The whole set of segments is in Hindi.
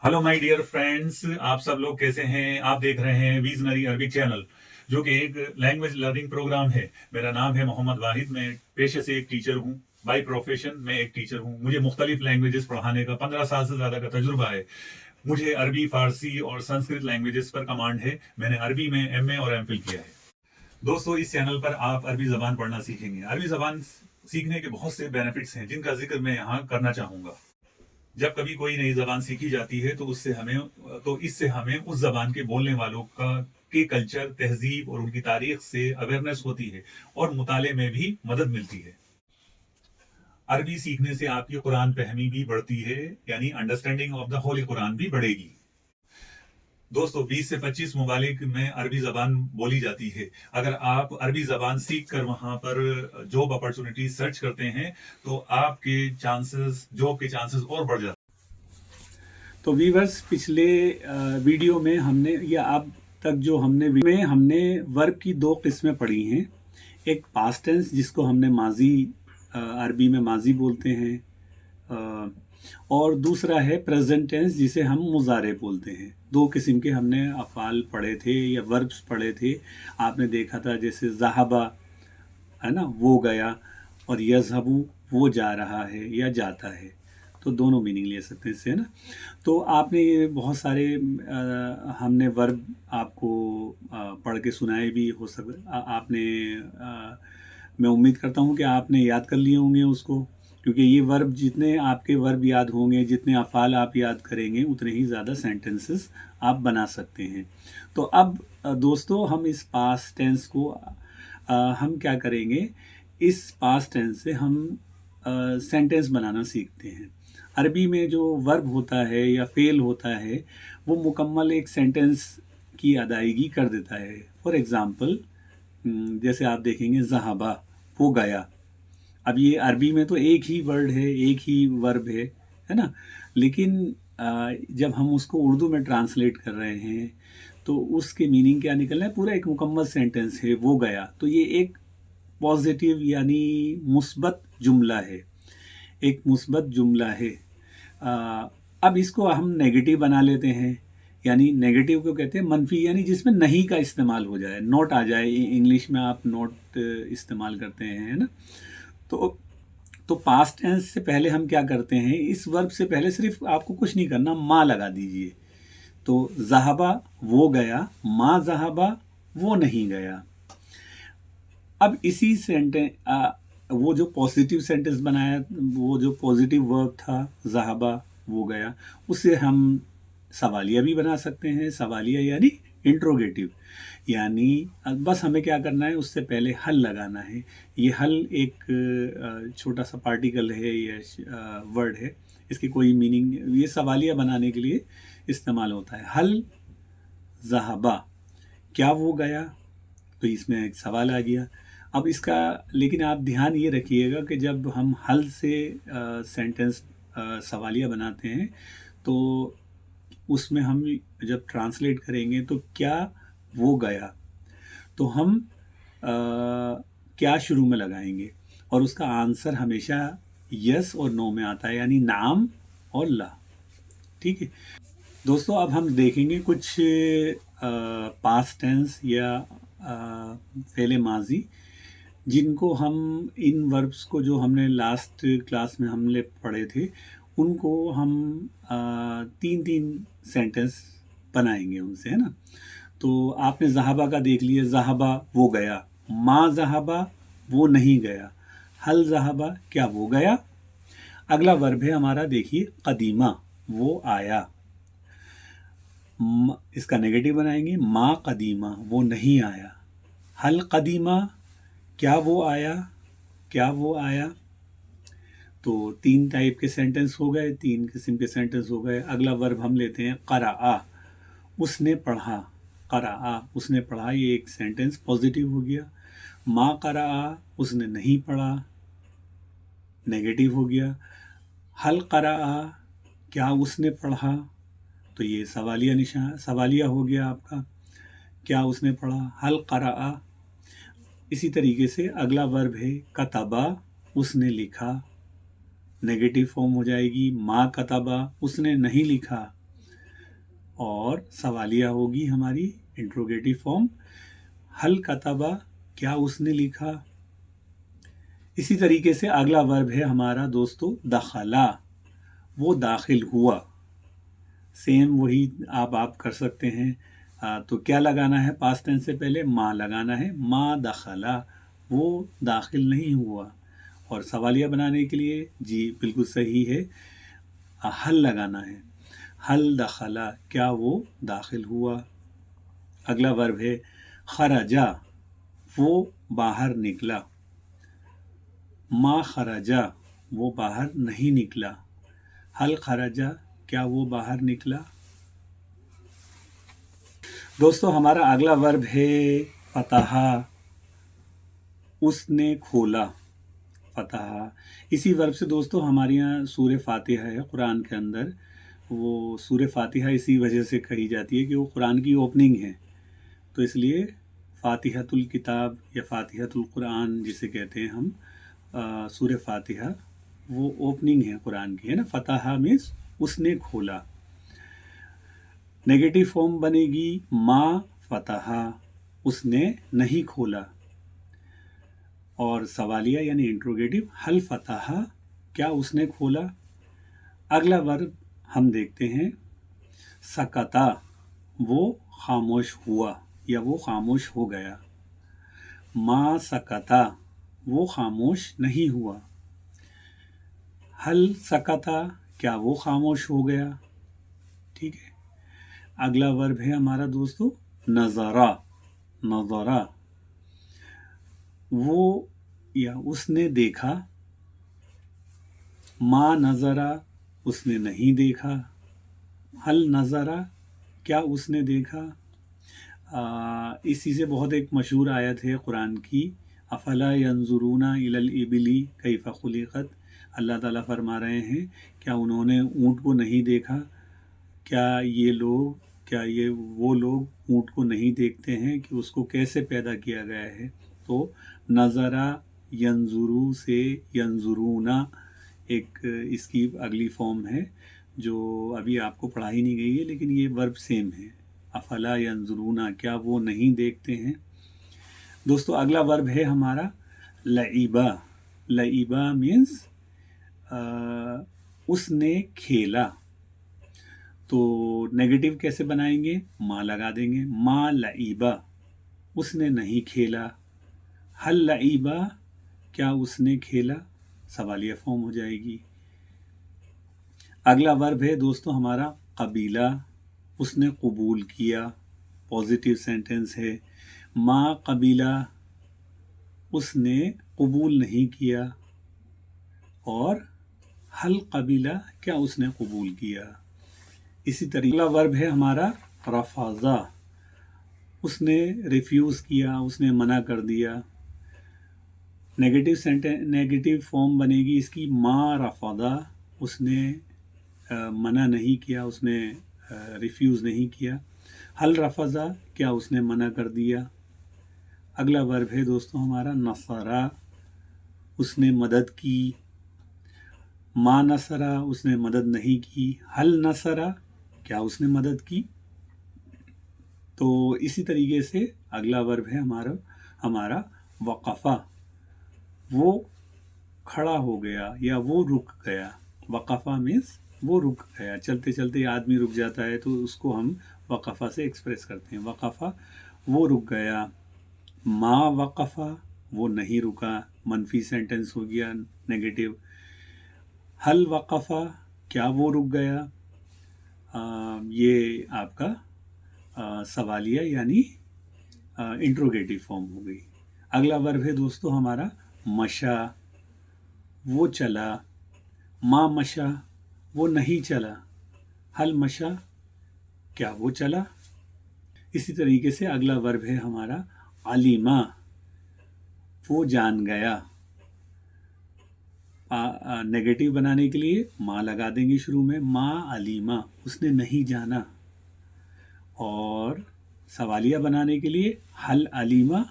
हेलो माय डियर फ्रेंड्स, आप सब लोग कैसे हैं। आप देख रहे हैं विजनरी अरबिक चैनल, जो कि एक लैंग्वेज लर्निंग प्रोग्राम है। मेरा नाम है मोहम्मद वाहिद। मैं पेशे से एक टीचर हूं। बाय प्रोफेशन मैं एक टीचर हूं। मुझे मुख्तलिफ लैंग्वेजेस पढ़ाने का 15 साल से ज़्यादा का तजुर्बा है। मुझे अरबी, फारसी और संस्कृत लैंग्वेजेस पर कमांड है। मैंने अरबी में एमए और एमफिल किया है। दोस्तों, इस चैनल पर आप अरबी ज़बान पढ़ना सीखेंगे। अरबी ज़बान सीखने के बहुत से बेनिफिट्स हैं, जिनका जिक्र मैं यहाँ करना चाहूँगा। जब कभी कोई नई जबान सीखी जाती है तो इससे हमें उस जबान के बोलने वालों का के कल्चर, तहजीब और उनकी तारीख से अवेयरनेस होती है और मुताले में भी मदद मिलती है। अरबी सीखने से आपकी कुरान फहमी भी बढ़ती है, यानी understanding of the Holi Quran भी बढ़ेगी। दोस्तों, 20 से 25 ममालिक में अरबी जबान बोली जाती है। अगर आप अरबी जबान सीख कर वहां पर जॉब अपॉर्चुनिटी सर्च करते हैं तो आपके चांसेस, जॉब के चांसेस और बढ़ जाते हैं। तो वीवर्स, पिछले वीडियो में हमने या अब तक जो हमने वर्ब की दो किस्में पढ़ी हैं। एक पास्ट टेंस, जिसको हमने माजी, अरबी में माजी बोलते हैं, और दूसरा है प्रेजेंट टेंस, जिसे हम मुजारे बोलते हैं। दो किस्म के हमने अफ़ाल पढ़े थे या वर्ब्स पढ़े थे। आपने देखा था जैसे ज़हाबा है ना, वो गया, और यज़हबू वो जा रहा है या जाता है। तो दोनों मीनिंग ले सकते हैं इससे, है ना। तो आपने ये बहुत सारे हमने वर्ब आपको पढ़ के सुनाए भी हो सकता आपने मैं उम्मीद करता हूँ कि आपने याद कर लिए होंगे उसको, क्योंकि ये वर्ब, जितने आपके वर्ब याद होंगे, जितने अफ़ाल आप याद करेंगे, उतने ही ज़्यादा सेंटेंसेस आप बना सकते हैं। तो अब दोस्तों, हम इस पास्ट टेंस को हम क्या करेंगे, इस पास्ट टेंस से हम सेंटेंस बनाना सीखते हैं। अरबी में जो वर्ब होता है या फेल होता है, वो मुकम्मल एक सेंटेंस की अदायगी कर देता है। फॉर एग्ज़ाम्पल, जैसे आप देखेंगे ज़हाबा, वो गया। अब ये अरबी में तो एक ही वर्ड है, एक ही वर्ब है ना। लेकिन जब हम उसको उर्दू में ट्रांसलेट कर रहे हैं तो उसके मीनिंग क्या निकलना है, पूरा एक मुकम्मल सेंटेंस है, वो गया। तो ये एक पॉजिटिव यानी मुस्बत जुमला है, एक मुस्बत जुमला है। अब इसको हम नेगेटिव बना लेते हैं। यानी नेगेटिव को कहते हैं मनफी, यानी जिसमें नहीं का इस्तेमाल हो जाए, नॉट आ जाए। इंग्लिश में आप नॉट इस्तेमाल करते हैं, है ना। तो पास्ट टेंस से पहले हम क्या करते हैं, इस वर्ब से पहले सिर्फ आपको कुछ नहीं करना, माँ लगा दीजिए। तो ज़हाबा वो गया, माँ ज़हाबा वो नहीं गया। अब इसी सेंटेंस, वो जो पॉजिटिव सेंटेंस बनाया, वो जो पॉजिटिव वर्ब था ज़हाबा वो गया, उससे हम सवालिया भी बना सकते हैं। सवालिया यानी इंट्रोगेटिव, यानी बस हमें क्या करना है, उससे पहले हल लगाना है। ये हल एक छोटा सा पार्टिकल है या वर्ड है, इसकी कोई मीनिंग, ये सवालिया बनाने के लिए इस्तेमाल होता है। हल ज़हाबा, क्या वो गया, तो इसमें एक सवाल आ गया। अब इसका, लेकिन आप ध्यान ये रखिएगा कि जब हम हल से सेंटेंस सवालिया बनाते हैं, तो उसमें हम जब ट्रांसलेट करेंगे तो क्या वो गया, तो हम क्या शुरू में लगाएंगे, और उसका आंसर हमेशा यस और नो में आता है, यानी नाम और ला। ठीक है दोस्तों, अब हम देखेंगे कुछ पास्ट टेंस या फेले माजी, जिनको हम, इन वर्ब्स को जो हमने लास्ट क्लास में हमने पढ़े थे, उनको हम तीन तीन सेंटेंस बनाएंगे उनसे, है ना। तो आपने ज़हाबा का देख लिया, ज़हाबा वो गया, माँ ज़हाबा वो नहीं गया, हल ज़हाबा क्या वो गया। अगला वर्ब है हमारा, देखिए, कदीमा वो आया। इसका नेगेटिव बनाएंगे, माँ कदीमा वो नहीं आया। हल कदीमा क्या वो आया, क्या वो आया। तो तीन टाइप के सेंटेंस हो गए, तीन किस्म के सेंटेंस हो गए। अगला वर्ब हम लेते हैं क़राअ, उसने पढ़ा। क़राअ उसने पढ़ा, ये एक सेंटेंस पॉजिटिव हो गया। मा क़राअ उसने नहीं पढ़ा, नेगेटिव हो गया। हल क़राअ क्या उसने पढ़ा, तो ये सवालिया निशान, सवालिया हो गया आपका, क्या उसने पढ़ा। हल क़राअ। इसी तरीके से अगला वर्ब है कतबा, उसने लिखा, नेगेटिव फॉर्म हो जाएगी। मा कतबा उसने नहीं लिखा, और सवालिया होगी हमारी इंट्रोगेटिव फॉर्म। हल कतबा, क्या उसने लिखा। इसी तरीके से अगला वर्ब है हमारा दोस्तों दखला, वो दाखिल हुआ। सेम वही आप कर सकते हैं। तो क्या लगाना है पास्ट टेंस से पहले, मा लगाना है, मा दखला, वो दाखिल नहीं हुआ। और सवालिया बनाने के लिए जी बिल्कुल सही है, हल लगाना है, हल दखला, क्या वो दाखिल हुआ। अगला वर्ब है खरजा, वो बाहर निकला। मा खरजा, वो बाहर नहीं निकला। हल खरजा, क्या वो बाहर निकला। दोस्तों हमारा अगला वर्ब है फतहा, उसने खोला। फतहा, इसी वर्ब से दोस्तों हमारे यहाँ सूरह फातिहा है कुरान के अंदर। वो सूरह फातिहा इसी वजह से कही जाती है कि वो कुरान की ओपनिंग है, तो इसलिए फातिहतुल किताब या फातिहतुल कुरान जिसे कहते हैं हम, सूरह फातिहा वो ओपनिंग है कुरान की, है ना। फतहा मीन्स उसने खोला। नेगेटिव फॉर्म बनेगी मा फतहा, उसने नहीं खोला। और सवालिया यानी इंट्रोगेटिव हल फतहा, क्या उसने खोला। अगला वर्ब हम देखते हैं सकता, वो खामोश हुआ या वो खामोश हो गया। मा सकता, वो खामोश नहीं हुआ। हल सकता, क्या वो खामोश हो गया। ठीक है। अगला वर्ब है हमारा दोस्तों नज़रा। नज़रा, वो या उसने देखा। मा नज़रा, उसने नहीं देखा। हल नज़रा, क्या उसने देखा। इसी से बहुत एक मशहूर आयत है कुरान की, अफला यंजुरूना इलल इबिली कैफ़ खुलिक़त। अल्लाह ताला फरमा रहे हैं, क्या उन्होंने ऊँट को नहीं देखा। क्या ये वो लोग ऊँट को नहीं देखते हैं कि उसको कैसे पैदा किया गया है। तो नज़रा यंजुरू से यंजुरूना एक इसकी अगली फॉर्म है जो अभी आपको पढ़ाई नहीं गई है, लेकिन ये वर्ब सेम है। अफला यंजुरूना, क्या वो नहीं देखते हैं। दोस्तों अगला वर्ब है हमारा लईबा। लईबा मीन्स उसने खेला। तो नेगेटिव कैसे बनाएंगे, मा लगा देंगे, मा लईबा, उसने नहीं खेला। हल लईबा, क्या उसने खेला, सवालिया फॉर्म हो जाएगी। अगला वर्ब है दोस्तों हमारा कबीला, उसने कबूल किया, पॉजिटिव सेंटेंस है। मा कबीला, उसने कबूल नहीं किया। और हल कबीला, क्या उसने कबूल किया। इसी तरीके अगला वर्ब है हमारा रफाजा, उसने रिफ्यूज़ किया, उसने मना कर दिया। नेगेटिव फॉर्म बनेगी इसकी मा रफादा, उसने मना नहीं किया, उसने रिफ्यूज़ नहीं किया। हल रफाजा, क्या उसने मना कर दिया। अगला वर्ब है दोस्तों हमारा नसरा, उसने मदद की। मा नसरा, उसने मदद नहीं की। हल नसरा, क्या उसने मदद की। तो इसी तरीके से अगला वर्ब है हमारा वक़फ़ा, वो खड़ा हो गया या वो रुक गया। वक़फ़ा मीन्स वो रुक गया, चलते चलते आदमी रुक जाता है तो उसको हम वक़फ़ा से एक्सप्रेस करते हैं। वक़फ़ा, वो रुक गया। मा वक़फ़ा, वो नहीं रुका, मनफी सेंटेंस हो गया, नेगेटिव। हल वक़फ़ा, क्या वो रुक गया। ये आपका सवालिया यानी इंट्रोगेटिव फॉर्म हो गई। अगला वर्ब है दोस्तों हमारा मशा, वो चला। मा मशा, वो नहीं चला। हल मशा, क्या वो चला। इसी तरीके से अगला वर्ब है हमारा अलीमा, वो जान गया। नेगेटिव बनाने के लिए मा लगा देंगे शुरू में, मा अलीमा, उसने नहीं जाना। और सवालिया बनाने के लिए हल अलीमा,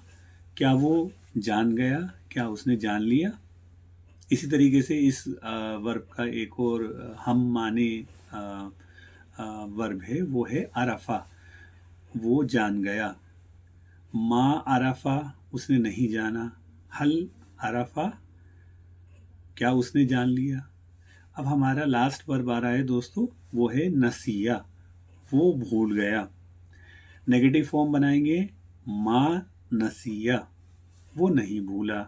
क्या वो जान गया, क्या उसने जान लिया। इसी तरीके से इस वर्ब का एक और हम माने वर्ब है वो है अरफा, वो जान गया। मा अरफा, उसने नहीं जाना। हल अरफा, क्या उसने जान लिया। अब हमारा लास्ट वर्ब आ रहा है दोस्तों, वो है नसिया, वो भूल गया। नेगेटिव फॉर्म बनाएंगे, मा नसिया, वो नहीं भूला।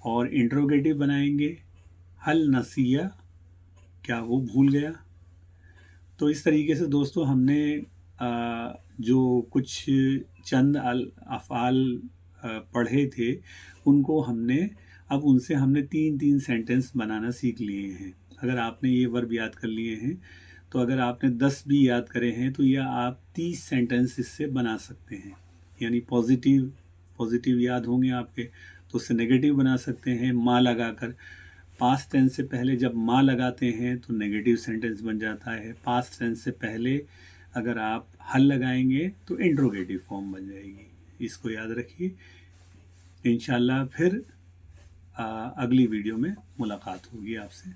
और इंट्रोगेटिव बनाएंगे, हल नसिया, क्या वो भूल गया। तो इस तरीके से दोस्तों हमने जो कुछ चंद अफ़आल पढ़े थे उनको हमने अब उनसे हमने 3-3 सेंटेंस बनाना सीख लिए हैं। अगर आपने ये वर्ब याद कर लिए हैं तो अगर आपने 10 भी याद करे हैं तो यह आप 30 सेंटेंस इससे बना सकते हैं। यानी पॉजिटिव याद होंगे आपके तो उससे नेगेटिव बना सकते हैं। माँ लगाकर, पास्ट टेंस से पहले जब माँ लगाते हैं तो नेगेटिव सेंटेंस बन जाता है। पास्ट टेंस से पहले अगर आप हल लगाएंगे तो इंट्रोगेटिव फॉर्म बन जाएगी। इसको याद रखिए। इंशाल्लाह फिर अगली वीडियो में मुलाकात होगी आपसे।